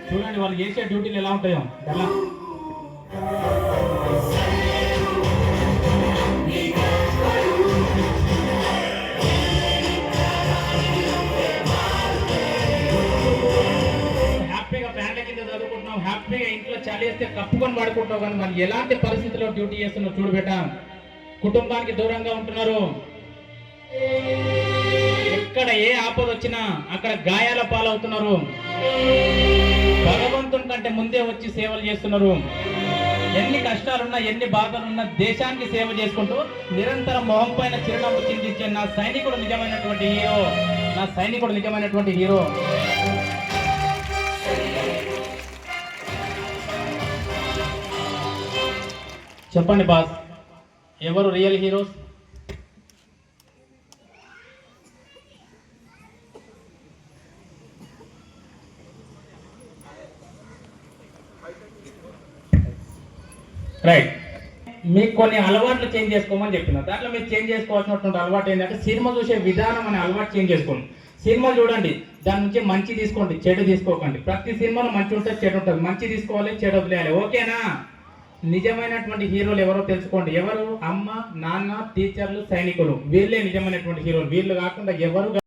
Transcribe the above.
చూడండి వాళ్ళు చేసే డ్యూటీలు ఎలా ఉంటాయో ఎలా. హ్యాపీగా ఫ్యాన్ల కింద చదువుకుంటున్నావు, హ్యాపీగా ఇంట్లో చలిస్తే కప్పుకొని పడుకుంటావు, కానీ మనం ఎలాంటి పరిస్థితుల్లో డ్యూటీ చేస్తున్నావు చూడు బేట. కుటుంబానికి దూరంగా ఉంటున్నారు, ఎక్కడ ఏ ఆపద వచ్చినా అక్కడ గాయాల పాలవుతున్నారు. భగవంతుని కంటే ముందే వచ్చి సేవలు చేస్తున్నారు. ఎన్ని కష్టాలున్నా ఎన్ని బాధలున్నా దేశానికి సేవ చేసుకుంటూ నిరంతరం మొహం పైన చిరునవ్వు చిందించే నా సైనికుడు నిజమైనటువంటి హీరో, నా సైనికుడు నిజమైనటువంటి హీరో. చెప్పండి బాస్, ఎవరు రియల్ హీరోస్? రైట్, మీకు కొన్ని అలవాట్లు చేంజ్ చేసుకోమని చెప్పిన దాంట్లో మీరు చేంజ్ చేసుకోవాల్సినటువంటి అలవాటు ఏంటంటే సినిమా చూసే విధానం అనే అలవాటు చేంజ్ చేసుకోండి. సినిమా చూడండి, దాని నుంచి మంచి తీసుకోండి, చెడు తీసుకోకండి. ప్రతి సినిమాలో మంచి ఉంటుంది, చెడు ఉంటుంది. మంచి తీసుకోవాలి, చెడు వదిలేయాలి. ఓకేనా? నిజమైనటువంటి హీరోలు ఎవరో తెలుసుకోండి. ఎవరు? అమ్మ, నాన్న, టీచర్లు, సైనికులు. వీళ్ళే నిజమైనటువంటి హీరోలు. వీళ్ళు కాకుండా ఎవరు